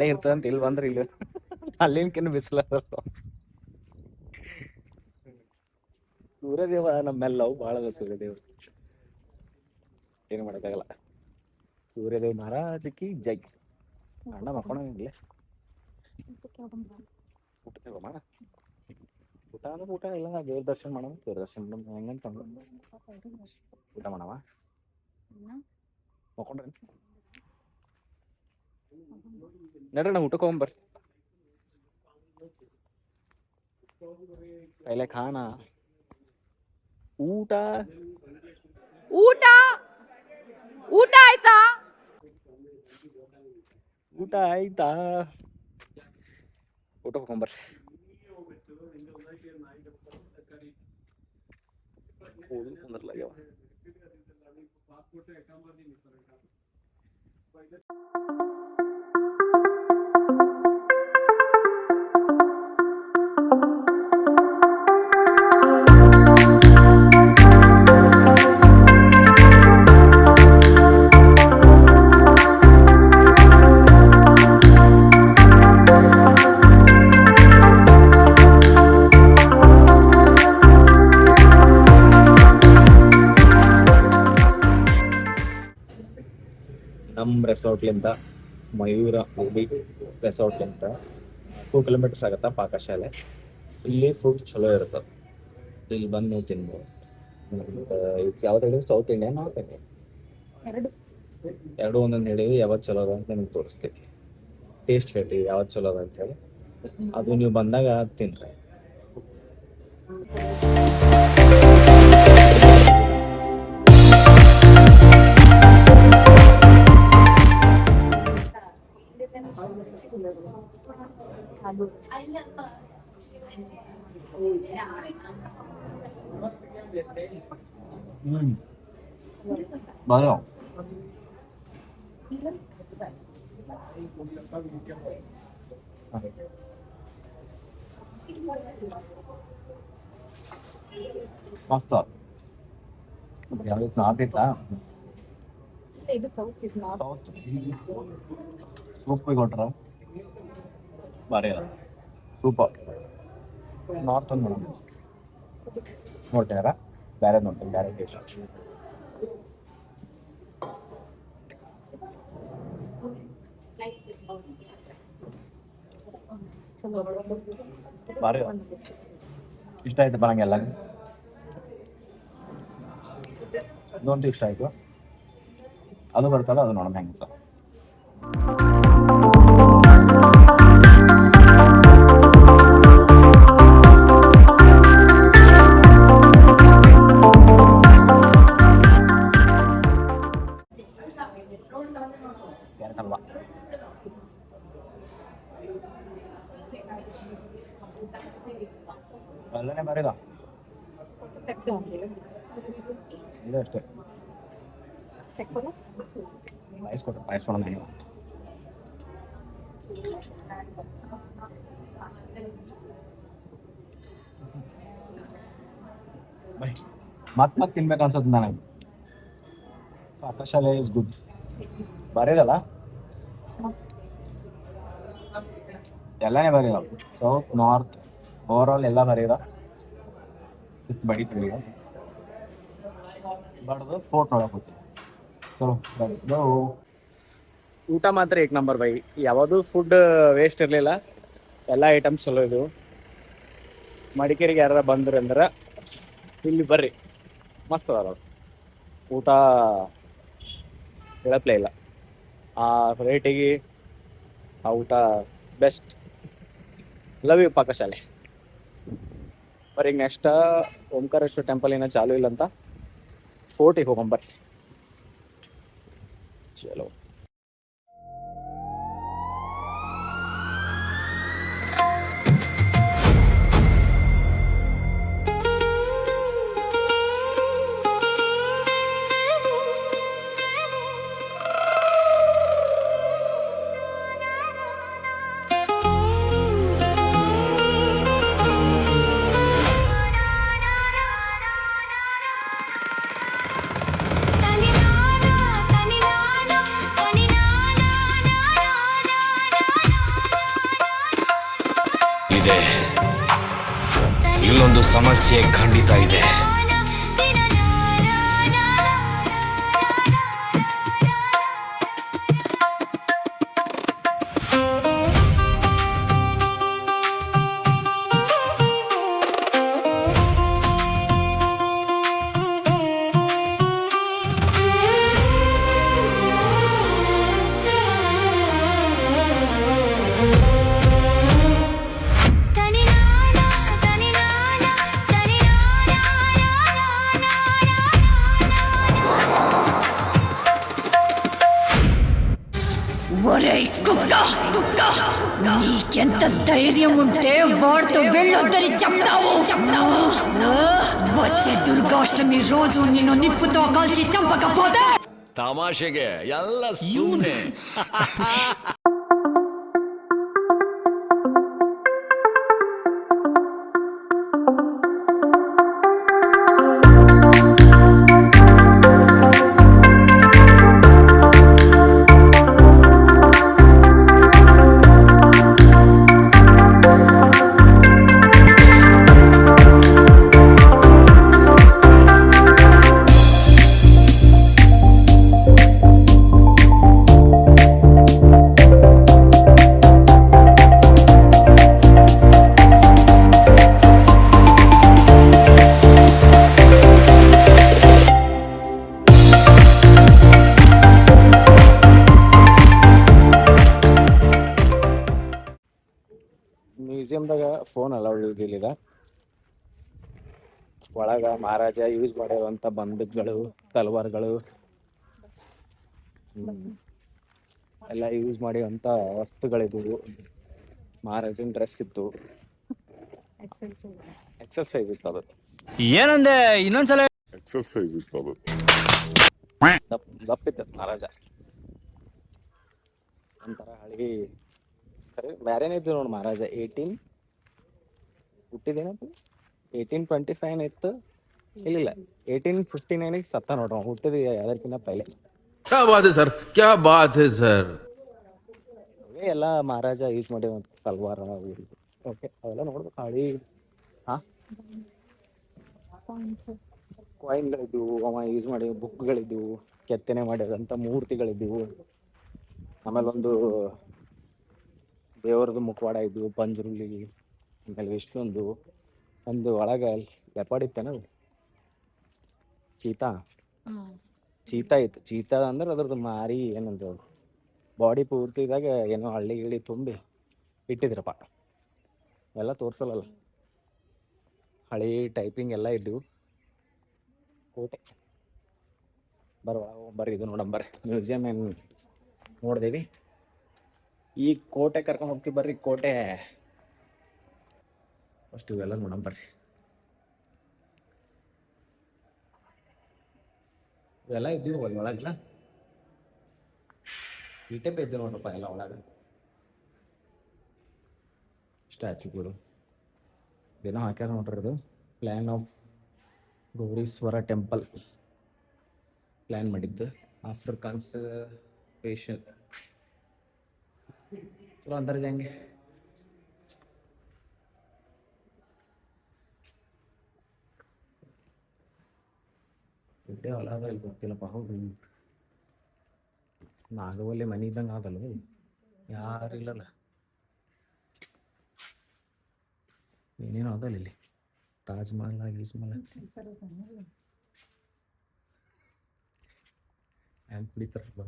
ಮಳೆ ಇರ್ತದಂತ ಇಲ್ಲಿ ಬಂದ್ರೆ ಇಲ್ಲಿ ಅಲ್ಲಿನ್ಕಿನ್ನ ಬಿಸಿಲ ಸೂರ್ಯದೇವ ನಮ್ಮೆಲ್ಲವು ಭಾಳ ಅದ ಸೂರ್ಯದೇವ್ ಏನು ಮಾಡೋಕ್ಕಾಗಲ್ಲ. ಸೂರ್ಯದೇವ್ ಮಹಾರಾಜಕಿ ಜೈ. ಅಣ್ಣ ಮಕ್ಕೊಂಡಂಗಿಲ್ಲ ಊಟಕ್ಕೆ ಹೋಗೋಣ. ಊಟ ಅಂದ್ರೆ ಊಟ ಇಲ್ಲ ದೇವ್ರ ದರ್ಶನ ಮಾಡೋಣ. ದೇವ್ರ ದರ್ಶನ ಹೆಂಗಂತ ಊಟ ಮಾಡವ ಮಕ್ಕೊಂಡ್ರಿ ನಡ್ರಿ ನಾವು ಊಟಕ್ಕೆ ಹೋಗ್ಬರ್ರಿ. ಪೈಲೆ ಖಾನ ಊಟ ಊಟ ಊಟ ಆಯ್ತಾ? ಊಟ ಆಯ್ತಾ? ಊಟ ಹೋಗ್ಬರ್ರಿ. ನಮ್ಮ ರೆಸಾರ್ಟ್ಲಿಂದ ಮಯೂರ ಹುಲಿ ರೆಸಾರ್ಟ್ಲಿಂದ 2 ಕಿಲೋಮೀಟರ್ಸ್ ಆಗುತ್ತಾ ಪಾಕಶಾಲೆ. ಇಲ್ಲಿ ಫುಡ್ ಚಲೋ ಇರ್ತದೆ. ಇಲ್ಲಿ ಬಂದು ನೀವು ತಿನ್ಬೋದು. ಯಾವ್ದು ಹೇಳಿದ್ರು ಸೌತ್ ಇಂಡಿಯನ್ ನಾರ್ತ್ ಇಂಡಿಯನ್ ಎರಡು ಒಂದೊಂದು ಹೇಳಿವಿ. ಯಾವತ್ತು ಚಲೋ ಅದ ಅಂತ ನಿಮ್ಗೆ ತೋರಿಸ್ತೀವಿ. ಟೇಸ್ಟ್ ಹೇಳ್ತೀವಿ ಯಾವತ್ತು ಚಲೋ ಅದ ಅಂತೇಳಿ. ಅದು ನೀವು ಬಂದಾಗ ತಿನ್ರಿ. ಬಾಳ ಮಸ್ತ್ ಯಾವ್ದು ನಾರ್ತ್ ಇತ್ತಾ ಇದು ಸೌತ್ ಇಸ್ ನಾರ್ತ್. ಸೂಪ್ ಕೊಟ್ರ ಬಾರಿ ಅದ ಸೂಪರ್. ನಾರ್ತ್ ಒಂದು ನೋಡ್ತೀರ ಬೇರೆ ನೋಡ್ತೀನಿ ಬೇರೆ ಟೇಸ್ಟ್. ಬಾರಿ ಇಷ್ಟ ಆಯ್ತು ಬರಂಗೆಲ್ಲ ಇದೊಂದು ಇಷ್ಟ ಆಯ್ತು. ಅದು ಬರ್ತಲ್ಲ ಅದು ನೋಡೋಣ ಹೆಂಗಿತ್ತು. ಹಲ್ವಾ ಅಲ್ಲೇ ಬರೀದ ಇದು ಅಷ್ಟೇ. ಪಾಯಸ್ ಕೊಟ್ಟರು ಪಾಯಸ್ ಕೊಡೋಣ ನೀವು. ಮತ್ತೆ ತಿನ್ಬೇಕು ಅನ್ಸತ್ತೆ ನನಗೆ. Pakashala is good. ಬರೀದಲ್ಲ ಎಲ್ಲನೇ ಬರೀದ. ಸೌತ್ ನಾರ್ತ್ ಓವರ್ ಆಲ್ ಎಲ್ಲ ಬರೀದ. ಶಿಸ್ತು ಬಡಿತೀವಿ ಈಗ ಬಡ್ದು ಫೋರ್ಟ್ ನೋಡಕ್ ಹೋಗ್ತೀವಿ. ಚಲೋ ಊಟ ಮಾತ್ರ ಏಕ್ ನಂಬರ್ ಬೈ. ಯಾವುದು ಫುಡ್ ವೇಸ್ಟ್ ಇರಲಿಲ್ಲ. ಎಲ್ಲ ಐಟಮ್ಸ್ ಚಲೋ ಇದ್ವು. ಮಡಿಕೇರಿಗೆ ಯಾರು ಬಂದ್ರಿ ಅಂದ್ರೆ ಇಲ್ಲಿ ಬರ್ರಿ, ಮಸ್ತ್ ಅದ ಊಟ. ಹೇಳಪ್ಲೇ ಇಲ್ಲ. ಆ ರೇಟಿಗೆ ಆ ಊಟ ಬೆಸ್ಟ್. Love you ಪಾಕಶಾಲೆ. ಬರ್ರಿ ಈಗ ನೆಕ್ಸ್ಟ್ ಓಂಕಾರೇಶ್ವರ ಟೆಂಪಲ್ ಏನೋ ಚಾಲೂ ಇಲ್ಲ ಅಂತ ಫೋರ್ಟಿಗೆ ಹೋಗೊಂಬರ್ರಿ. ಚಲೋ ತನಿ ನಾನ ಇದೆ. ಇಲ್ಲೊಂದು ಸಮಸ್ಯೆ ಖಂಡಿತ ಇದೆ. ఒరేయ్ కుక్క కుక్క నీకెంత ధైర్యం ఉంటే వాడితో వెళ్ళొద్దని చెప్తావు వచ్చే దుర్గాష్టమి రోజు నిన్ను నిప్పుతో కాల్చి చంపకపోతే ತಮಾಷೆಗೆ ಎಲ್ಲ ಸುಮ್ಮನೆ. ಮ್ಯೂಸಿಯಮ್ದಾಗ ಫೋನ್ ಅಲೌಡ್ ಇದ್ದಿಲ್ಲ. ಒಳಗ ಮಹಾರಾಜ ಯೂಸ್ ಮಾಡಿರುವಂತ ಬಂದೂಕ್ಗಳು, ತಲವಾರ್ಗಳು ಎಲ್ಲ ಯೂಸ್ ಮಾಡಿರುವಂತ ವಸ್ತುಗಳಿದ್ವು. ಮಹಾರಾಜನ್ ಡ್ರೆಸ್ ಇತ್ತು, ಎಕ್ಸರ್ಸೈಸ್ ಇತ್ತು. ಅದು ಏನಂದೆ ಇನ್ನೊಂದ್ಸಲ ದಪ್ಪಿತ್ತು ಮಹಾರಾಜ. ಒಂಥರ ಹಳಿ ಬ್ಯಾರೇನೇ ಇದ್ದು ನೋಡಿ ಮಹಾರಾಜ. ಹುಟ್ಟಿದೇನದು 1825 ಇತ್ತು. ಇಲ್ಲ 1859 ಸತ್ತ ನೋಡ್ರಿ. ಹುಟ್ಟಿದ ಅದಕ್ಕಿಂತ ಪೈಲೆ. क्या बात है सर, क्या बात है सर. ಅವೇ ಎಲ್ಲ ಮಹಾರಾಜ ಯೂಸ್ ಮಾಡಿರುವಂತ ತಲ್ವಾರ. ಓಕೆ, ಅವೆಲ್ಲ ನೋಡ್ಬೇಕು. ಹಳಿ ಕಾಯಿನ್ಗಳಿದ್ವು, ಅವ ಯೂಸ್ ಮಾಡಿ ಬುಕ್ಗಳಿದ್ವು, ಕೆತ್ತನೆ ಮಾಡಿರೋಂಥ ಮೂರ್ತಿಗಳಿದ್ವು. ಆಮೇಲೆ ಒಂದು ದೇವರದು ಮುಖವಾಡ ಇದ್ವು, ಪಂಜುರುಲಿ, ಆಮೇಲೆ ವಿಷ್ಣುಂದು. ಒಂದು ಒಳಗ ಲೆಪಾಡ್ ಇತ್ತೇನ, ಚೀತಾ ಇತ್ತು. ಚೀತಾ ಅಂದ್ರೆ ಅದ್ರದ್ದು ಮಾರಿ ಏನಂತ ಬಾಡಿ ಪೂರ್ತಿದಾಗ ಏನೋ ಹಳ್ಳಿ ಗಿಳಿ ತುಂಬಿ ಇಟ್ಟಿದ್ರಪ್ಪ. ಎಲ್ಲ ತೋರ್ಸಲ್ಲ, ಹಳಿ ಟೈಪಿಂಗ್ ಎಲ್ಲ ಇದ್ವು. ಕೋಟೆ ಬರ್ರಿ ಇದು ನೋಡಂಬರ್ರಿ. ಮ್ಯೂಸಿಯಂ ಏನು ನೋಡ್ದೇವಿ. ಈ ಕೋಟೆ ಕರ್ಕೊಂಡು ಹೋಗ್ತೀವಿ ಬರ್ರಿ. ಕೋಟೆ ಫಸ್ಟ್ ಇವೆಲ್ಲ ನೋಡಂಬರ್ರಿ. ಇವೆಲ್ಲ ಇದ್ದೀವಿ ಒಳಗಲ್ಲ. ಈ ಟೈಪ್ ಇದ್ದೀವಿ ನೋಡ್ರಪ್ಪ ಎಲ್ಲ ಒಳಗೆ. ಸ್ಟ್ಯಾಚ್ಯೂಗಳು ಇದೇನೋ ಹಾಕ್ಯಾರ ನೋಡ್ರಿ. ಇದು ಪ್ಲ್ಯಾನ್ ಆಫ್ ಗೌರೀಶ್ವರ ಟೆಂಪಲ್ ಪ್ಲ್ಯಾನ್ ಮಾಡಿದ್ದು. ಆಫ್ರಿಕಾನ್ಸ್ ಪೇಷನ್ ಚಲೋ ಅಂತಾರೆ ಜಂಗೆ. ಹೊಲ ಅದ ಇಲ್ಲಿ ಗೊತ್ತಿಲ್ಲಪ್ಪ. ಹೌದು, ನಾಗವಲ್ಲಿ ಮನೆ ಇದ್ದಂಗೆ ಆದಲ್ಲ, ಯಾರಿಲ್ಲಲ್ಲ. ಏನೇನು ಅದಲ್ಲ ಇಲ್ಲಿ. ತಾಜ್ ಮಹಲ್ ಗೀಸ್ ಮಹಲ್ ಹ್ಯಾಂಗ್ ಕುಡಿತಾರಲ್ಲ.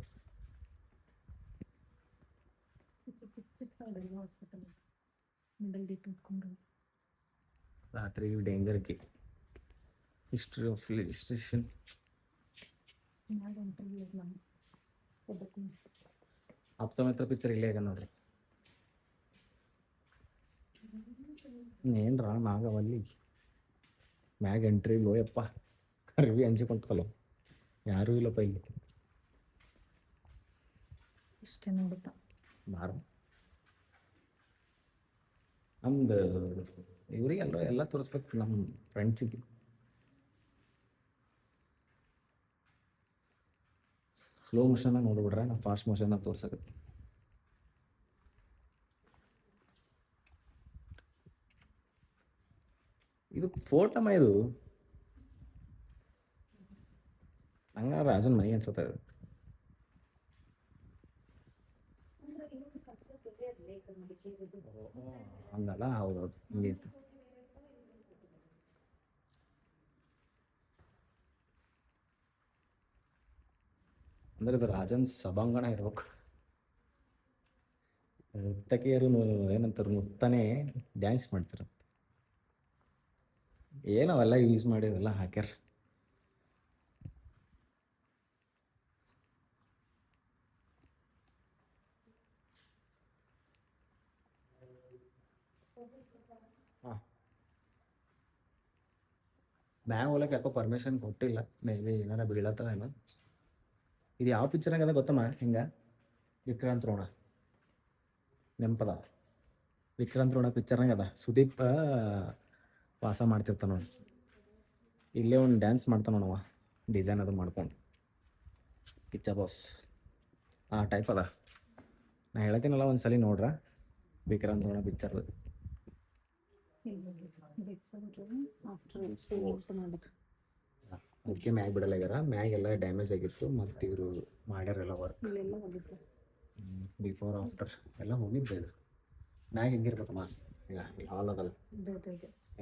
ರಾತ್ರಿ ಡೇಂಜರ್ ಕಿ history of registration. Apthamitra picture ಇಲ್ಲೇ ಆಗ ನೋಡ್ರಿ. ಏನ್ರ ನಾಗವಲ್ಲಿ ಮ್ಯಾಗ ಎಂಟ್ರಿ ಲೋಯಪ್ಪ. ರಿವಿ ಹಂಚಿಕೊಂತಲ್ಲ, ಯಾರೂ ಇಲ್ಲಪ್ಪ ಇಲ್ಲಿ. ಇಷ್ಟೇ ನೋಡುತ್ತಾ ಬಾರ ನಮ್ದು ಇವ್ರಿಗೆಲ್ಲ ಎಲ್ಲ ತೋರಿಸ್ಬೇಕು ನಮ್ಮ ಫ್ರೆಂಡ್ಸಿಗೆ. ಸ್ಲೋ ಮೋಷನ್ ನೋಡ್ಬಿಡ್ರೆ ನಾವು ಫಾಸ್ಟ್ ಮೋಷನ್ ತೋರ್ಸಕ್ಕೆ. ಇದು ಫೋಟೋಮ ಇದು ಹಂಗಾರ ರಾಜನ್ ಮನೆ ಅನ್ಸುತ್ತೆ ಇದು. ಹಂಗಲ್ಲ ಹೌದೌದು ಹಿಂಗೆ ಇತ್ತು. ಅಂದ್ರೆ ಇದು ರಾಜನ್ ಸಭಾಂಗಣ ಇರ್ಬೇಕು. ನರ್ತಕಿಯರು ಏನಂತಾರೆ ನುತ್ತಾನೆ ಡ್ಯಾನ್ಸ್ ಮಾಡ್ತಾರೆ. ಏನವೆಲ್ಲ ಯೂಸ್ ಮಾಡಿದೆಲ್ಲ ಹಾಕ್ಯಾರ. ಹಾಂ ಮ್ಯಾಗ ಹೋಗ್ಲಕ್ಕೆ ಯಾಕೋ ಪರ್ಮಿಷನ್ ಕೊಟ್ಟಿಲ್ಲ. ಮೇ ಬಿ ಏನಾರ ಬೀಳತ್ತವ ಏನೋ. ಇದು ಯಾವ ಪಿಕ್ಚರ್ನಾಗ ಅದ ಗೊತ್ತಮ್ಮ? ಹಿಂಗೆ ವಿಕ್ರಾಂತ್ ರೋಣ ನೆಂಪದ. ವಿಕ್ರಾಂತ್ ರೋಣ ಪಿಕ್ಚರ್ನಾಗ ಅದ. ಸುದೀಪ್ ವಾಸ ಮಾಡ್ತಿರ್ತಾನ ನೋಡಿ. ಇಲ್ಲೇ ಒಂದು ಡ್ಯಾನ್ಸ್ ಮಾಡ್ತಾನ ನೋಡವ, ಡಿಸೈನ್ ಅದು ಮಾಡ್ಕೊಂಡು. ಕಿಚ್ಚ ಬಾಸ್ ಆ ಟೈಪ್ ಅದ. ನಾ ಹೇಳ್ತೀನಲ್ಲ ಒಂದ್ಸಲಿ ನೋಡ್ರ ವಿಕ್ರಾಂತ್ ರೋಣ ಪಿಕ್ಚರ್ದು. ಅದಕ್ಕೆ ಮ್ಯಾಗ್ ಬಿಡಲಾಗ್ಯಾರ. ಮ್ಯಾಗೆಲ್ಲ ಡ್ಯಾಮೇಜ್ ಆಗಿತ್ತು. ಮತ್ತು ಇವರು ಮಾಡ್ಯಾರೆಲ್ಲ ವರ್ಕ್. ಬಿಫೋರ್ ಆಫ್ಟರ್ ಎಲ್ಲ ಹೋಗಿದ್ದೆ. ಇದು ಮ್ಯಾಗ್ ಹೆಂಗಿರ್ಬೇಕಮ್ಮ? ಈಗ ಹಾಲ್ ಅದಲ್ಲ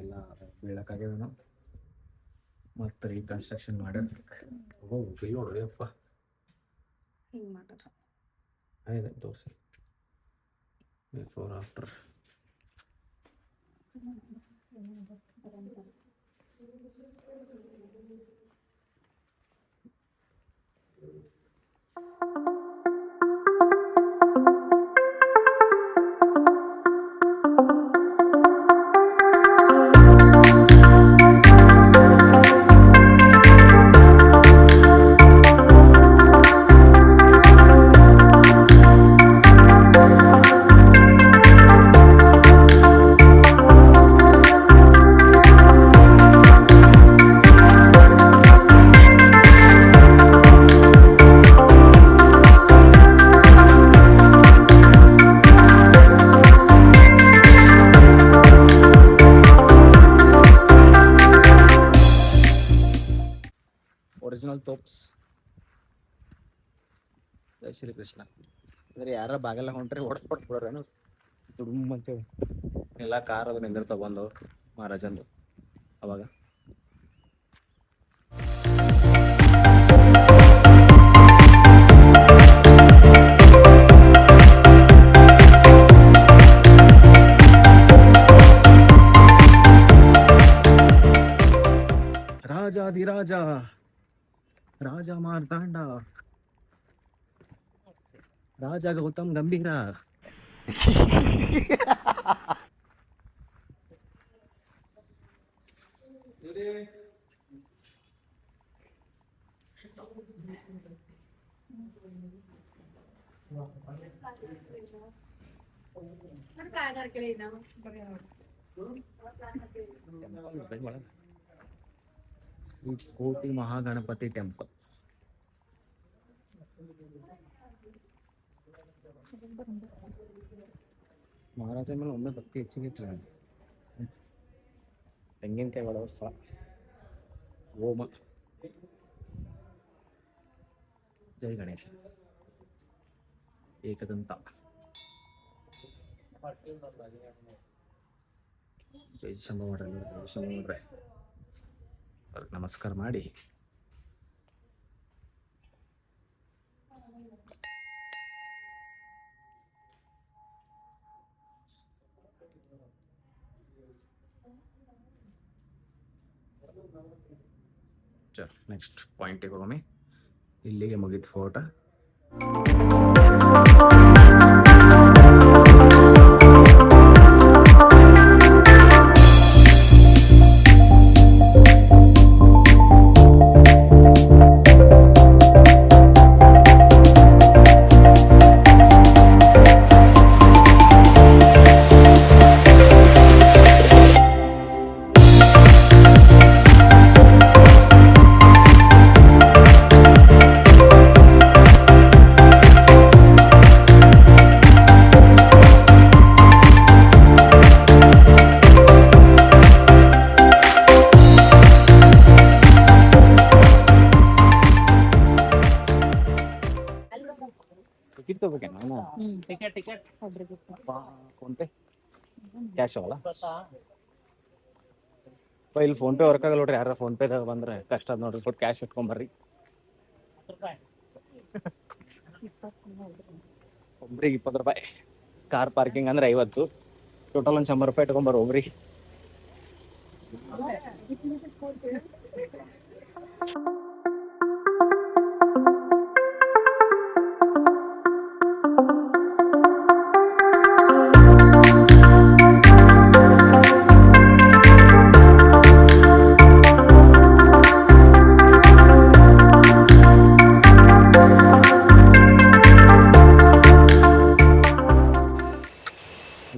ಎಲ್ಲ ಬೀಳಕ್ಕಾಗ್ಯದೇನೋ. ಮತ್ತು ರೀಕನ್ಸ್ಟ್ರಕ್ಷನ್ ಮಾಡ್ಯಾರ. ಓ ಬಿಲ್ ನೋಡ್ರಿ ಅಪ್ಪ ಆಯ್ತು ತೋರಿಸಿ ಬಿಫೋರ್ ಆಫ್ಟರ್. ಒರಿಜಿನಲ್ ತೋಪ್ಸ್. ಜೈ ಶ್ರೀ ಕೃಷ್ಣ. ಅಂದ್ರೆ ಯಾರ ಬಾಗೆಲ್ಲ ಹೊಂಟ್ರಿ ಹೊಡ್ಸ್ಕೊಟ್ಟು ಬಿಡೋರೇನು ದುಡುಮ್ ಅಂತೇಳಿ. ಎಲ್ಲ ಕಾರ್ ಅದು ನಿಂದ್ರೆ ತಗೊಂಡು ಮಹಾರಾಜಂದು ಅವಾಗ. ರಾಜಾಧಿರಾಜ ರಾಜ ಮಾರ್ತಾಂಡ ರಾಜ ಗೌತಮ್ ಗಂಭೀರ. ಕೋಟಿ ಮಹಾಗಣಪತಿ ಟೆಂಪಲ್. ಮಹಾರಾಜ ಮೇಲೆ ಒಮ್ಮೆ ಭಕ್ತಿ ಹೆಚ್ಚಿಗೆ ಇತ್ತು. ತೆಂಗಿನಕಾಯಿ ಒಳಗೆ ಸ್ಥಳ ಓಮ. ಜೈ ಗಣೇಶ. ಏಕದಂತ. ಜೈ ಶಂಭ ಮಾಡ್ರೆ ಜೈ ಶಂಭ ಮಾಡ್ರೆ ನಮಸ್ಕಾರ ಮಾಡಿ ನೆಕ್ಸ್ಟ್ ಪಾಯಿಂಟಿಗೆ ಹೋಗಮ್ಮಿ. ಇಲ್ಲಿಗೆ ಮುಗಿತು ಫೋಟೋ. ಕೊಡ್ಬೇಕೇನು ನಾನು ಒಬ್ರಿಗೆ ಫೋನ್ ಪೇ ಕ್ಯಾಶ್ ಅವಲ್ಲ ಇಲ್ಲಿ ಫೋನ್ ಪೇ ವರ್ಕ್ ಆಗಲ್ಲ ನೋಡ್ರಿ ಯಾರ ಫೋನ್ ಪೇದಾಗ ಬಂದ್ರೆ ಕಷ್ಟ ಅದ ನೋಡ್ರಿ ಸ್ವಲ್ಪ ಕ್ಯಾಶ್ ಇಟ್ಕೊಂಬರ್ರಿ ಒಬ್ರಿಗೆ 20 ರೂಪಾಯಿ ಕಾರ್ ಪಾರ್ಕಿಂಗ್ ಅಂದ್ರೆ 50 ಟೋಟಲ್ ಒಂದು 100 ರೂಪಾಯಿ ಇಟ್ಕೊಂಬರ್ರಿ ಒಬ್ರಿಗೆ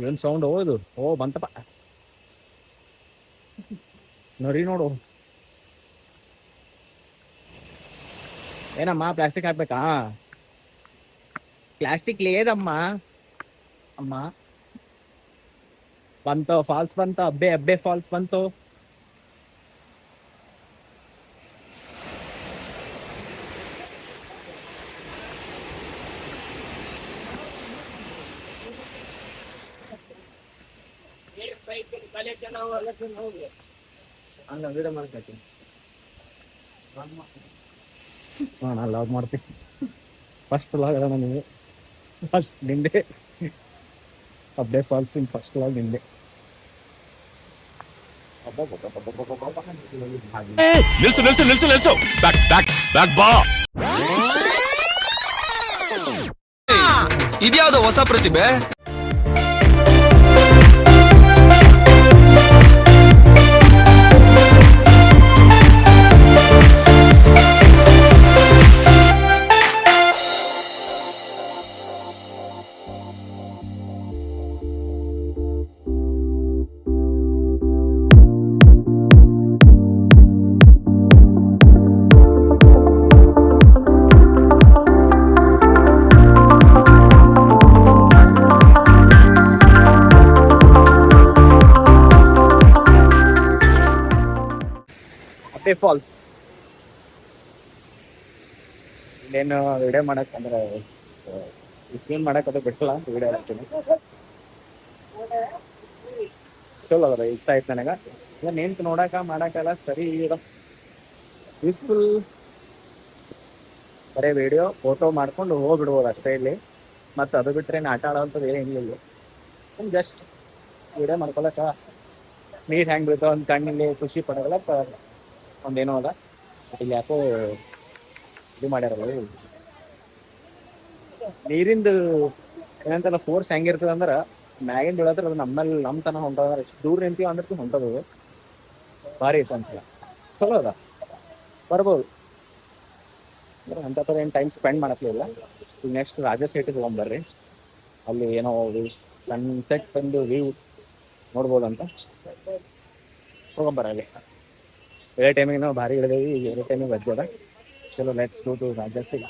ಏನು ಸೌಂಡ್ ಇದು ಬಂತಪ್ಪ ನರಿ ನೋಡು ಏನಮ್ಮ ಪ್ಲಾಸ್ಟಿಕ್ ಹಾಕ್ಬೇಕಾ ಪ್ಲಾಸ್ಟಿಕ್ ಲೇದಮ್ಮ ಅಮ್ಮ ಬಂತು ಫಾಲ್ಸ್ ಬಂತು ಅಬ್ಬೆ ಅಬ್ಬೆ ಫಾಲ್ಸ್ ಬಂತು ನಾನು ಲಾಗ್ ಮಾಡ್ತೀನಿ ಫಸ್ಟ್ ಲಾಗ್ ಅದ ನನಗೆ ಫಸ್ಟ್ ನಿಂದೆ ಅಬ್ಬೆ ಫಾಲ್ಸ್ ಇನ್ ಫಸ್ಟ್ ಲಾಗ್ ನಿಂದೆ ನಿಲ್ಸು ನಿಲ್ಸು ನಿಲ್ಸು ನಿಲ್ಸು ಬ್ಯಾಕ್ ಬ್ಯಾಕ್ ಬ್ಯಾಕ್ ಬಾ ಇದ್ಯಾವ್ದು ಹೊಸ ಪ್ರತಿಭೆ ಅಬ್ಬೆ ಫಾಲ್ಸ್ ಇಲ್ಲೇನು ವಿಡಿಯೋ ಮಾಡಕ್ ಅಂದ್ರೆ ಸ್ವಿಮ್ ಮಾಡಕ್ ಅದು ಬಿಟ್ಟಲ್ಲ ವಿಡಿಯೋ ಹಾಕ್ತೀನಿ ಚಲೋ ಅದ ಇಷ್ಟ ಆಯ್ತು ನನಗೆ ಈಗ ನಿಂತು ನೋಡಕ ಮಾಡಕ್ಕೆಲ್ಲ ಸರಿ ಇದ ಯೂಸ್ಫುಲ್ ಬರೀ ವಿಡಿಯೋ ಫೋಟೋ ಮಾಡ್ಕೊಂಡು ಹೋಗ್ಬಿಡ್ಬೋದು ಅಷ್ಟೇ ಇಲ್ಲಿ ಮತ್ತು ಅದು ಬಿಟ್ಟರೆ ಆಟ ಆಡೋವಂಥದ್ದು ಏನಿಲ್ಲ ಜಸ್ಟ್ ವಿಡಿಯೋ ಮಾಡ್ಕೊಳಕ ನೀರು ಹೆಂಗೆ ಬೀಳ್ತಾವ ಒಂದು ಕಣ್ಣಿಗೆ ಖುಷಿ ಪಡೋದಕ್ಕ ಒಂದೇನೋ ಅದ ಇಲ್ಲಿ ಯಾಕೋ ಇದು ಮಾಡ್ಯಾರಲ್ಲ ನೀರಿಂದು ಏನಂತಾರ ಫೋರ್ಸ್ ಹೆಂಗಿರ್ತದ ಅಂದ್ರೆ ಮ್ಯಾಗಿಂದ ಬೀಳತ್ರ ಅದು ನಮ್ಮಲ್ಲಿ ನಮ್ಮ ತನ ಹೊಂಟದ ಎಷ್ಟು ದೂರ ನಿಂತೀವಿ ಅಂದ್ರೆ ಹೊಂಟದು ಭಾರಿ ಐತೆ ಅಂತಲ್ಲ ಚಲೋ ಅದ ಬರ್ಬೋದು ಅಂತ ಥರ ಏನು ಟೈಮ್ ಸ್ಪೆಂಡ್ ಮಾಡಕ್ಲಿಲ್ಲ ಈಗ ನೆಕ್ಸ್ಟ್ ರಾಜಸೇಟಿಗೆ ಹೋಗ್ಬರ್ರಿ ಅಲ್ಲಿ ಏನೋ ಸನ್ಸೆಟ್ ಬಂದು ವ್ಯೂ ನೋಡ್ಬೋದಂತ ಹೋಗಂಬರ ಅಲ್ಲಿ ಇದೇ ಟೈಮಿಗೆ ನಾವು ಭಾರಿ ಇಳಿದೇವಿ ಈಗ ಇದೇ ಟೈಮಿಗೆ ಬಜ್ಜದ ಚಲೋ ಲೆಟ್ಸ್ ಗೋ ಟು ರಾಜಸೇಟ್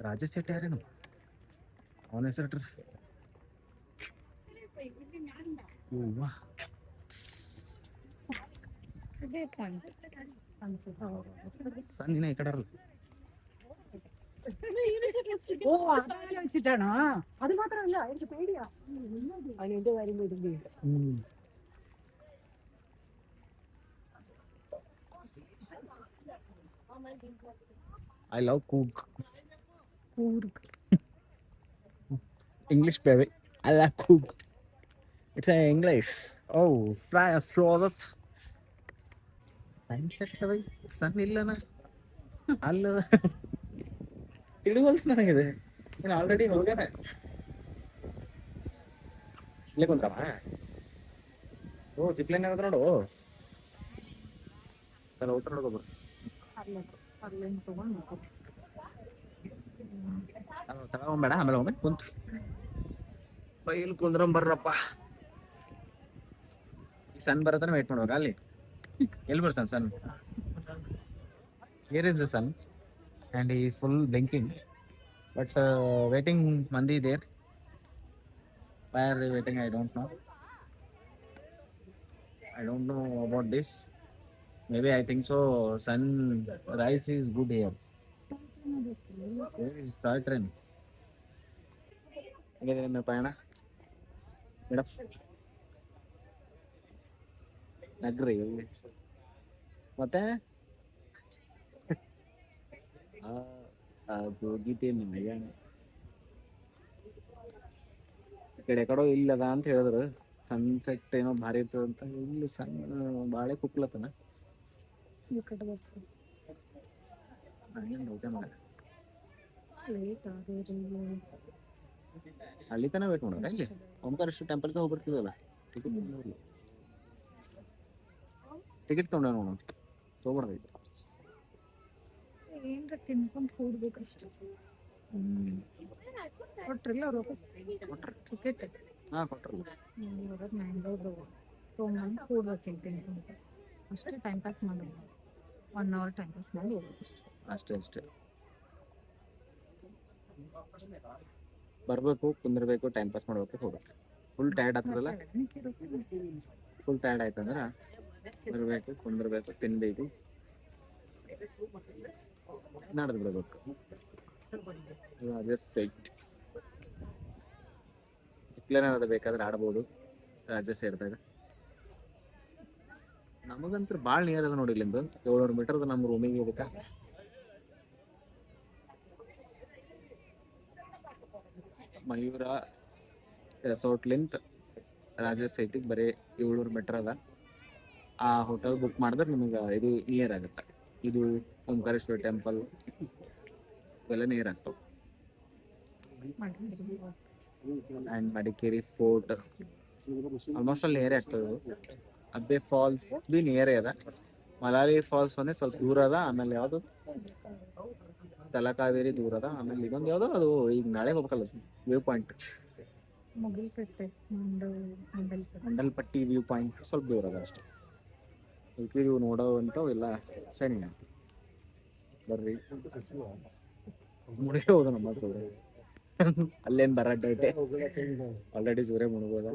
ರಾಜಸೇಟ್ ಯಾರೇನು ಅವನ ಹೆಸರು ಸಣ್ಣ ಈ ಕಡೆ അത് മാത്രമല്ല എനിക്ക് പേടിയാ അതിന്റെ കാര്യം പേടില്ലേ I love Coog. Coog. English baby. I love Coog. It's in English. Oh, try a flawless. Sunset away. Sun illana. ಅಲ್ಲ ತಿಳಿವಲ್ತು ನನಗಿದೆ ನೀನು ಆಲ್ರೆಡಿ ಹೋಗ್ಯಾನೆ ಇಲ್ಲೇ ಕುಂದ್ರಮ್ಮ ಓ ಜಿಪ್ಲೈನ್ ಏನದ ನೋಡು ಊಟ ನೋಡ್ಕೊಬರು ತಗೊಂಬೇಡ ಆಮೇಲೆ ಒಮ್ಮೆ ಕುಂತು ಇಲ್ಲಿ ಕುಂದ್ರಂಬರ್ರಪ್ಪ ಈ ಸನ್ ಬರತ್ತಾನೆ ವೇಟ್ ಮಾಡುವಾಗ ಅಲ್ಲಿ ಎಲ್ಲಿ ಬರ್ತಾನೆ ಸನ್ here is the sun and he is full blinking but waiting mandi there why are they waiting I don't know I don't know about this. Maybe I think so. Sunrise is good here. Where is Star Train? ಹೇಗಿದೆ ನಿಮ್ಮ ಪಯಣ madam? ನಗ್ರಿ ಮತ್ತೆ ಹೋಗಿದ್ದೆ ನಿಮಗೆ ಈ ಕಡೆ ಕಡೆ ಇಲ್ಲದ ಅಂತ ಹೇಳಿದ್ರು. ಸನ್ಸೆಟ್ ಏನೋ ಭಾರಿ ಇರ್ತದೆ ಅಂತ ಇಲ್ಲಿ ಸಣ್ಣ ಬಾಳೆ ಕುಕ್ಲತ್ತನ ಊಟ ಮಾಡ ಅಲ್ಲಿ ತನ ವೇಟ್ ಮಾಡೋಣ. ಇಲ್ಲಿ ಓಂಕಾರೇಶ್ವರ ಟೆಂಪಲ್ಗೆ ಹೋಗ್ಬಿಡ್ತೀವಲ್ಲ, ಟಿಕೆಟ್ ತೊಗೊಂಡ ನೋಡೋಣ. ತೊಗೊಬಾರ್ದೈತೆ ಏನ್ರ ತಿನ್ಕೊಂಡು ಕೂಡ್ಬೇಕಷ್ಟೆ. ಕೊಟ್ರಿಲ್ಲ ಅವ್ರು ವಾಪಸ್ ಟಿಕೆಟ್? ಹಾಂ ಕೊಟ್ರಲ್ಲ. ಮ್ಯಾಂಗೋ ತೊಗೊಂಡು ಕೂಡ್ಬೇಕು ತಿನ್ಕೊಂತ ಅಷ್ಟೇ. ಟೈಮ್ ಪಾಸ್ ಮಾಡೋದು, 1 hour ಟೈಮ್ ಪಾಸ್ ಮಾಡಿ ಹೋಗ್ಬೇಕಷ್ಟೆ. ಅಷ್ಟೇ ಬರ್ಬೇಕು, ಕುಂದಿರ್ಬೇಕು, ಟೈಮ್ ಪಾಸ್ ಮಾಡ್ಬೇಕು, ಹೋಗ್ಬೇಕು. ಫುಲ್ ಟಯರ್ಡ್ ಆಗ್ತದಲ್ಲ, ಫುಲ್ ಟಯರ್ಡ್ ಆಯ್ತಂದ್ರೆ ಬರಬೇಕು, ಕುಂದಿರ್ಬೇಕು, ತಿನ್ಬೇಕು, ನಡೆದು ಬಿಡಬೇಕು. ರಾಜಸ್ ಸೈಟ್ ಚಿಕ್ಲೇನಾದ್ರು ಬೇಕಾದ್ರೆ ಆಡ್ಬೋದು ರಾಜಸ್ ಸೈಡ್ದಾಗ. ನಮಗಂತೂ ಭಾಳ ನಿಯರ್ ಅದ ನೋಡಿ, ಇಲ್ಲಿಂದ 700 ಮೀಟರ್ ಅದ ನಮ್ಮ ರೂಮಿಗೆ. ಇದಕ್ಕೆ ಮಯೂರ ರೆಸಾರ್ಟ್ಲಿಂತ ರಾಜಸ್ ಸೈಟಿಗೆ ಬರೀ 700 ಮೀಟರ್ ಅದ. ಆ ಹೋಟೆಲ್ ಬುಕ್ ಮಾಡಿದ್ರೆ ನಿಮಗೆ ಇದು ನಿಯರ್ ಆಗುತ್ತೆ. ಇದು ಓಂಕಾರೇಶ್ವರ ಟೆಂಪಲ್ ಇವೆಲ್ಲ ನಿಯರ್ ಆಗ್ತಾವೆ. ಆ್ಯಂಡ್ ಮಡಿಕೇರಿ ಫೋರ್ಟ್ ಆಲ್ಮೋಸ್ಟ್ ಅಲ್ಲಿ ನಿಯರೇ ಆಗ್ತದೆ. ಅಬ್ಬೆ ಫಾಲ್ಸ್ ಬಿ ನಿಯರೇ ಅದ. ಮಲಾಲಿ ಫಾಲ್ಸ್ ಒಂದೇ ಸ್ವಲ್ಪ ದೂರ ಅದ. ಆಮೇಲೆ ಯಾವುದು ತಲಕಾವೇರಿ ದೂರ ಅದ. ಆಮೇಲೆ ಇದೊಂದು ಯಾವುದೋ ಅದು ಈಗ ನಾಳೆ ಹೋಗ್ಬೇಕಲ್ಲ, ವ್ಯೂ ಪಾಯಿಂಟ್ ಮಂಡಲ್ಪಟ್ಟಿ ವ್ಯೂ ಪಾಯಿಂಟ್ ಸ್ವಲ್ಪ ದೂರ ಅದ ಅಷ್ಟೇ. ವ್ಯೂ ನೋಡೋವಂಥವು ಎಲ್ಲ ಸರಿ ಬರ್ರಿ. ಮುಳುಗಿ ಹೋದ ನಮ್ಮ ಸೂರ್ಯ ಅಲ್ಲೇನು ಬರಡ್ಡೈತೆ ಆಲ್ರೆಡಿ ಸೂರ್ಯ ಮುಳುಗೋದ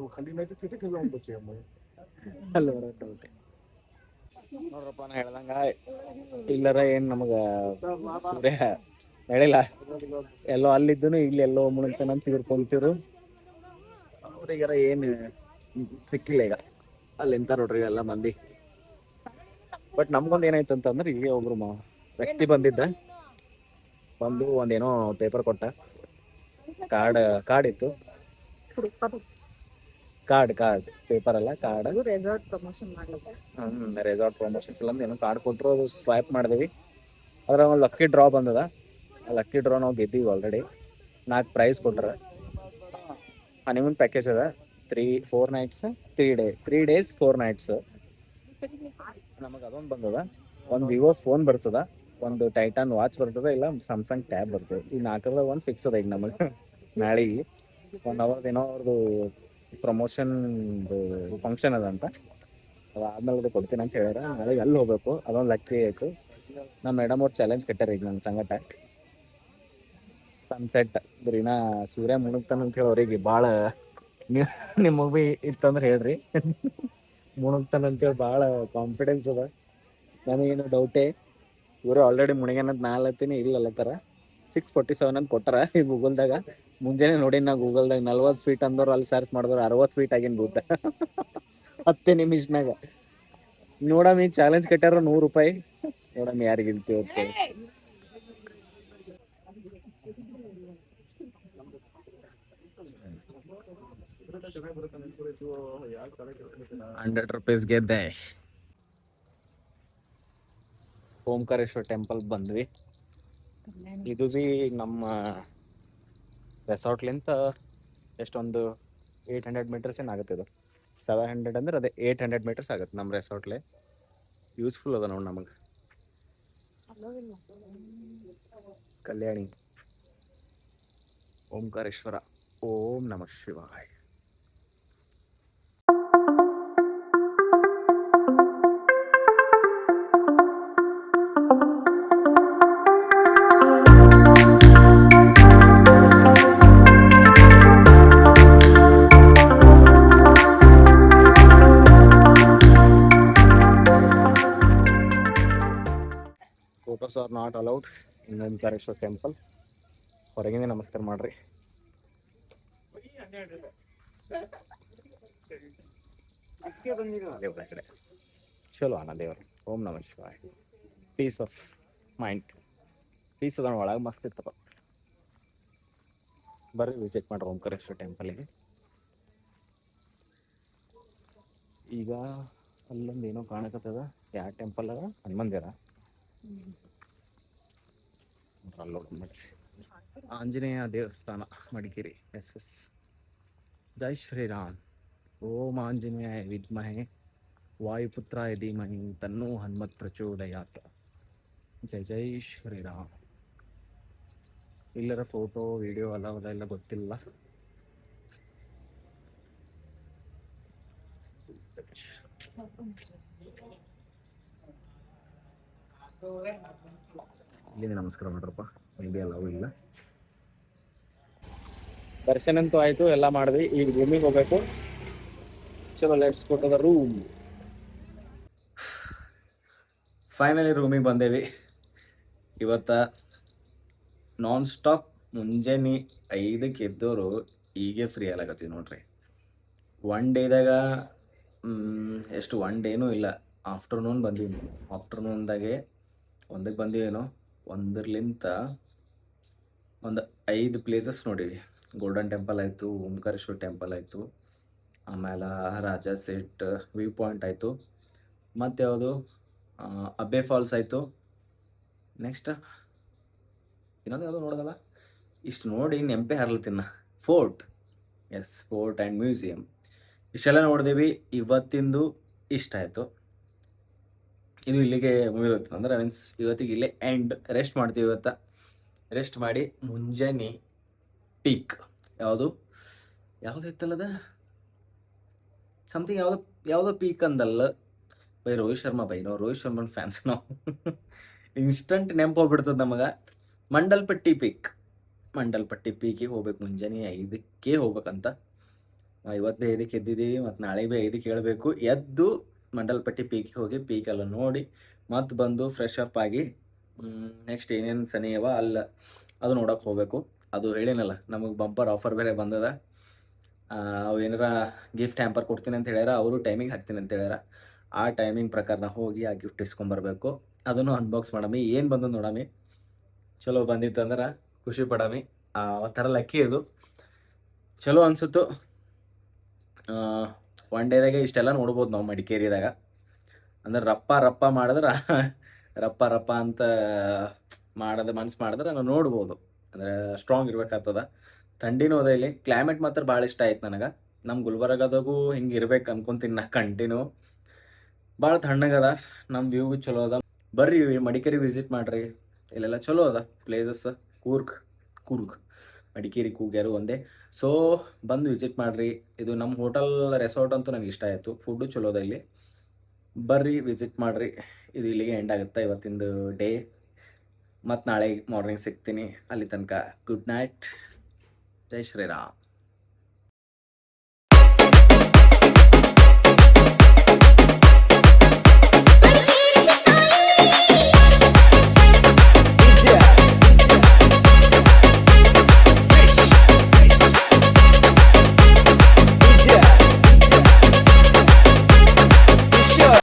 ಅಲ್ಲಿ ಬರಡ್ಡೈತೆ ನೋಡ್ರಪ್ಪ. ನಾ ಹೇಳ್ದಂಗ ಇಲ್ಲರ ಏನು ನಮಗೆ ಸೂರ್ಯ ಹೇಳಿಲ್ಲ. ಎಲ್ಲೋ ಅಲ್ಲಿದ್ದನು ಇಲ್ಲಿ ಎಲ್ಲೋ ಮುಳುಗ್ತಾನಂತ ತಿರ್ಕೊಂತಿರು. ಅವ್ರಿಗಾರ ಏನು ಸಿಕ್ಕಿಲ್ಲ ಈಗ ಅಲ್ಲಿ ಎಂತ ನೋಡ್ರಿ ಎಲ್ಲ ಮಂದಿ. ಬಟ್ ನಮ್ಗೊಂದು ಏನಾಯ್ತು ಅಂತಂದ್ರೆ, ಈಗ ಒಬ್ರು ವ್ಯಕ್ತಿ ಬಂದಿದ್ದ, ಬಂದು ಒಂದೇನೋ ಪೇಪರ್ ಕೊಟ್ಟ. ಕಾರ್ಡ್ ಇತ್ತು. ಕಾರ್ಡ್ ಪೇಪರ್ ಅಲ್ಲ, ಕಾರ್ಡ್. ರೆಸಾರ್ಟ್ ಪ್ರಮೋಷನ್ ಮಾಡ್ಲಿಕ್ಕೆ ರೆಸಾರ್ಟ್ ಪ್ರಮೋಷನ್ಸ್ ಎಲ್ಲ ಏನೋ ಕಾರ್ಡ್ ಕೊಟ್ಟರು. ಅದು ಸ್ವೈಪ್ ಮಾಡಿದ್ವಿ. ಅದ್ರ ಒಂದು ಲಕ್ಕಿ ಡ್ರಾ ಬಂದದ. ಆ ಲಕ್ಕಿ ಡ್ರಾ ನಾವು ಗೆದ್ದೀವಿ ಆಲ್ರೆಡಿ. 4 ಪ್ರೈಸ್ ಕೊಟ್ರ. ಹನಿಮೂನ್ ಪ್ಯಾಕೇಜ್ ಅದ 4 nights 3 days 4 nights. ನಮಗೆ ಅದೊಂದು ಬಂದದ. ಒಂದು ವಿವೋ ಫೋನ್ ಬರ್ತದ, ಒಂದು ಟೈಟಾನ್ ವಾಚ್ ಬರ್ತದ, ಇಲ್ಲ ಸ್ಯಾಮ್ಸಂಗ್ ಟ್ಯಾಬ್ ಬರ್ತದೆ. ಈ 4ರದ ಒಂದು ಫಿಕ್ಸ್ ಅದ ಈಗ ನಮಗೆ. ನಾಳೆಗೆ 1 hour ಏನೋ ಅವ್ರದ್ದು ಪ್ರಮೋಷನ್ ಫಂಕ್ಷನ್ ಅದ ಅಂತ. ಅದಾದ್ಮೇಲೆ ಅದು ಕೊಡ್ತೀನಿ ಅಂತ ಹೇಳ್ಯಾರ. ನಾಳೆಗೆ ಅಲ್ಲಿ ಹೋಗ್ಬೇಕು. ಅದೊಂದು ಲಕ್ಕಿ ಆಯಿತು. ನಮ್ಮ ಮೇಡಮ್ ಅವ್ರು ಚಾಲೆಂಜ್ ಕಟ್ಟಾರ ಈಗ ನನ್ನ ಸಂಗಟ. ಸನ್ಸೆಟ್ ಬರೀನಾ ಸೂರ್ಯ ಮುಳುಗ್ತಾನ ಅಂತ ಹೇಳಿ ಅವ್ರಿಗೆ ಭಾಳ ನಿಮಗೆ ಭೀ ಇತ್ತಂದ್ರೆ ಹೇಳ್ರಿ. ಮುಳುಗ್ತಾನ ಅಂತೇಳಿ ಭಾಳ ಕಾನ್ಫಿಡೆನ್ಸ್ ಅದ. ನನಗೇನು ಡೌಟೇ. ಸೂರ್ಯ ಆಲ್ರೆಡಿ ಮುಳುಗ್ಯಾನಂತ ನಾ ಅಲ್ಲತ್ತೀನಿ, ಇಲ್ಲ ಅಲ್ಲತ್ತಾರ. 647 ಅಂತ ಕೊಟ್ಟಾರ ಈ ಗೂಗಲ್ದಾಗ. ಮುಂಜಾನೆ ನೋಡಿ ನಾ ಗೂಗಲ್ದಾಗ 40 ಫೀಟ್ ಅಂದವ್ರು ಅಲ್ಲಿ ಸರ್ಚ್ ಮಾಡಿದವ್ರು 60 ಫೀಟ್ ಆಗಿನ ಭೂತ 10 ನಿಮಿಷನಾಗ. ನೋಡಮ್ಮ ಈ ಚಾಲೆಂಜ್ ಕಟ್ಟಾರ ₹100. ನೋಡಮ್ಮ ಯಾರಿಗಿಂತ ಇವತ್ತು 100 ರೂಪೀಸ್ ಗೆದ್ದೆ. ಓಂಕಾರೇಶ್ವರ ಟೆಂಪಲ್ ಬಂದ್ವಿ. ಇದು ಬಿ ನಮ್ಮ ರೆಸಾರ್ಟ್ಲಿಂತ ಎಷ್ಟೊಂದು 800 ಮೀಟರ್ಸ್ ಏನಾಗುತ್ತೆ. ಇದು 700 ಅಂದ್ರೆ ಅದೇ 800 ಮೀಟರ್ಸ್ ಆಗುತ್ತೆ ನಮ್ಮ ರೆಸಾರ್ಟ್ಲೆ. ಯೂಸ್ಫುಲ್ ಅದ ನೋಡಿ ನಮಗೆ. ಕಲ್ಯಾಣಿ ಓಂಕಾರೇಶ್ವರ. ಓಂ ನಮಃ ಶಿವಾಯ. Photos are not allowed in Omkareshwar temple. ಹೊರಗಿಂದ ನಮಸ್ಕಾರ ಮಾಡ್ರಿ. ದೇವ್ರ ಕಡೆ ಚಲೋ ಅಣ್ಣ ದೇವ್ರು. ಓಂ ನಮಃ ಶಿವಾಯ. Piece of mind. ಪೀಸ್ ಅದ ಒಳಗೆ ಮಸ್ತ್ ಇತ್ತಪ್ಪ. ಬರ್ರಿ ವಿಸಿಟ್ ಮಾಡ್ರಿ ಓಂಕಾರೇಶ್ವರ ಟೆಂಪಲಿಗೆ. ಈಗ ಅಲ್ಲೊಂದು ಏನೋ ಕಾಣಕತ್ತದ. ಯಾವ ಟೆಂಪಲ್ ಅದ? ಹನುಮಂದಿರ. ಅಲ್ಲೋಡ್ರಿ ಆಂಜನೇಯ ದೇವಸ್ಥಾನ ಮಡಿಕೇರಿ. ಎಸ್. ಜೈ ಶ್ರೀರಾಮ್. ಓಂ ಆಂಜನೇಯ ವಿದ್ಮಹೆ ವಾಯುಪುತ್ರಾಯ ಧೀಮಹಿ ತನ್ನೋ ಹನುಮತ್ ಪ್ರಚೋದಯಾತ್. ಜೈ ಜೈ ಶ್ರೀರಾಮ್. ಇಲ್ಲರ ಫೋಟೋ ವಿಡಿಯೋ ಎಲ್ಲ ಗೊತ್ತಿಲ್ಲ. ಇಲ್ಲಿಂದ ನಮಸ್ಕಾರ ಮಾಡ್ರಪ್ಪ. ಮೇ ಅಲ್ಲವೂ ಇಲ್ಲ. ದರ್ಶನ ಅಂತೂ ಆಯ್ತು, ಎಲ್ಲ ಮಾಡಿದ್ವಿ. ಈಗ ರೂಮಿಗೆ ಹೋಗ್ಬೇಕು. ಚಲೋ, let's go to the room. Finally ರೂಮಿಗೆ ಬಂದೇವಿ. ಇವತ್ತ ನಾನ್ ಸ್ಟಾಪ್ ಮುಂಜಾನೆ 5ಕ್ಕೆ ಎದ್ದೋರು ಈಗೇ ಫ್ರೀ ಆಗತ್ತೀವಿ ನೋಡ್ರಿ. ಒನ್ ಡೇದಾಗ ಎಷ್ಟು ಒನ್ ಡೇನೂ ಇಲ್ಲ, ಆಫ್ಟರ್ನೂನ್ ಬಂದೀವಿ. ಆಫ್ಟರ್ನೂನ್ದಾಗೆ 1ಕ್ಕೆ ಬಂದೀವೇನೋ. 1ರ್ಲಿಂತ ಒಂದು 5 ಪ್ಲೇಸಸ್ ನೋಡೀವಿ. ಗೋಲ್ಡನ್ ಟೆಂಪಲ್ ಆಯಿತು, ಓಂಕಾರೇಶ್ವರ ಟೆಂಪಲ್ ಆಯಿತು, ಆಮೇಲೆ ರಾಜ ಸೆಟ್ ವ್ಯೂ ಪಾಯಿಂಟ್ ಆಯಿತು, ಮತ್ತು ಯಾವುದು ಅಬ್ಬೆ ಫಾಲ್ಸ್ ಆಯಿತು. ನೆಕ್ಸ್ಟ್ ಇನ್ನೊಂದು ಯಾವುದೋ ನೋಡೋದಲ್ಲ. ಇಷ್ಟು ನೋಡಿ ನೆಂಪೆ ಹರಲ್ತಿನ್ನ. Fort. Yes, fort and museum. ಇಷ್ಟೆಲ್ಲ ನೋಡಿದೀವಿ. ಇವತ್ತಿಂದು ಇಷ್ಟ ಆಯಿತು. ಇದು ಇಲ್ಲಿಗೆ ಮುಗಿದೋಗ್ತದೆ. ಅಂದರೆ ಮೀನ್ಸ್ ಇವತ್ತಿಗೆ ಇಲ್ಲೇ ಎಂಡ್. ರೆಸ್ಟ್ ಮಾಡ್ತೀವಿ ಇವತ್ತು. ರೆಸ್ಟ್ ಮಾಡಿ ಮುಂಜಾನೆ ಪೀಕ್ ಯಾವುದು ಇತ್ತಲ್ಲದ ಸಮಥಿಂಗ್ ಯಾವುದೋ ಪೀಕ್ ಅಂದಲ್ಲ ಬೈ ರೋಹಿತ್ ಶರ್ಮಾ. ನಾವು ರೋಹಿತ್ ಶರ್ಮನ್ ಫ್ಯಾನ್ಸ್. ನಾವು ಇನ್ಸ್ಟಂಟ್ ನೆನಪು ಹೋಗ್ಬಿಡ್ತದೆ ನಮಗೆ. ಮಂಡಲ್ಪಟ್ಟಿ ಪೀಕಿಗೆ ಹೋಗ್ಬೇಕು. ಮುಂಜಾನೆ 5ಕ್ಕೆ ಹೋಗ್ಬೇಕಂತ. ಇವತ್ತು 5ಕ್ಕೆ ಎದ್ದಿದ್ದೀವಿ, ಮತ್ತು ನಾಳೆ 5ಕ್ಕೆ ಹೇಳಬೇಕು. ಎದ್ದು ಮಂಡಲ್ಪಟ್ಟಿ ಪೀಕಿಗೆ ಹೋಗಿ ಪೀಕೆಲ್ಲ ನೋಡಿ ಮತ್ತು ಬಂದು ಫ್ರೆಶ್ ಅಪ್ ಆಗಿ ನೆಕ್ಸ್ಟ್ ಏನೇನು ಸನಿಯವ ಅಲ್ಲ ಅದು ನೋಡೋಕೆ ಹೋಗಬೇಕು. ಅದು ಹೇಳಿನಲ್ಲ, ನಮಗೆ ಬಂಪರ್ ಆಫರ್ ಬೇರೆ ಬಂದದ. ಅವು ಏನಾರ ಗಿಫ್ಟ್ ಹ್ಯಾಂಪರ್ ಕೊಡ್ತೀನಿ ಅಂತ ಹೇಳ್ಯಾರ. ಅವರು ಟೈಮಿಂಗ್ ಹಾಕ್ತೀನಿ ಅಂತ ಹೇಳ್ಯಾರ. ಆ ಟೈಮಿಂಗ್ ಪ್ರಕಾರ ನಾವು ಹೋಗಿ ಆ ಗಿಫ್ಟ್ ಇಸ್ಕೊಂಬರ್ಬೇಕು. ಅದನ್ನು ಅನ್ಬಾಕ್ಸ್ ಮಾಡಮಿ. ಏನು ಬಂದು ನೋಡಮಿ. ಚಲೋ ಬಂದಿತ್ತಂದ್ರೆ ಖುಷಿ ಪಡಮಿ. ಒಂಥರ ಲಕ್ಕಿ ಇದು. ಚಲೋ ಅನಿಸುತ್ತು. ಒನ್ ಡೇದಾಗೆ ಇಷ್ಟೆಲ್ಲ ನೋಡ್ಬೋದು ನಾವು ಮಡಿಕೇರಿದಾಗ. ಅಂದ್ರೆ ರಪ್ಪ ಮಾಡಿದ್ರೆ ರಪ್ಪ ಅಂತ ಮನ್ಸು ಮಾಡಿದ್ರೆ ನಾವು ನೋಡ್ಬೋದು. ಅಂದರೆ ಸ್ಟ್ರಾಂಗ್ ಇರ್ಬೇಕಾಗ್ತದ. ಥಂಡಿನೂ ಅದ. ಇಲ್ಲಿ ಕ್ಲೈಮೇಟ್ ಮಾತ್ರ ಭಾಳ ಇಷ್ಟ ಆಯ್ತು ನನಗೆ. ನಮ್ಮ ಗುಲ್ಬರ್ಗದಾಗೂ ಹಿಂಗೆ ಇರ್ಬೇಕು ಅನ್ಕೊಂತೀನಿ ನಾ ಕಂಟಿನ್ಯೂ. ಭಾಳ ತಣ್ಣಗದ. ನಮ್ಮ ವ್ಯೂ ಚಲೋ ಅದ. ಬರ್ರಿ ಮಡಿಕೇರಿ ವಿಸಿಟ್ ಮಾಡಿರಿ. ಇಲ್ಲೆಲ್ಲ ಚಲೋ ಅದ ಪ್ಲೇಸಸ್. ಕೂರ್ಗ್ ಮಡಿಕೇರಿ ಕೂಗ್ಯಾರು ಒಂದೇ. ಸೊ ಬಂದು ವಿಸಿಟ್ ಮಾಡಿರಿ. ಇದು ನಮ್ಮ ಹೋಟೆಲ್ ರೆಸಾರ್ಟ್ ಅಂತೂ ನನಗೆ ಇಷ್ಟ ಆಯಿತು. ಫುಡ್ಡು ಚಲೋ ಅದ ಇಲ್ಲಿ. ಬರ್ರಿ ವಿಸಿಟ್ ಮಾಡಿರಿ. ಇದು ಇಲ್ಲಿಗೆ ಎಂಡ್ ಆಗುತ್ತೆ ಇವತ್ತಿಂದು ಡೇ. ಮತ್ತು ನಾಳೆ ಮಾರ್ನಿಂಗ್ ಸಿಗ್ತೀನಿ. ಅಲ್ಲಿ ತನಕ ಗುಡ್ ನೈಟ್. ಜೈ ಶ್ರೀರಾಮ್.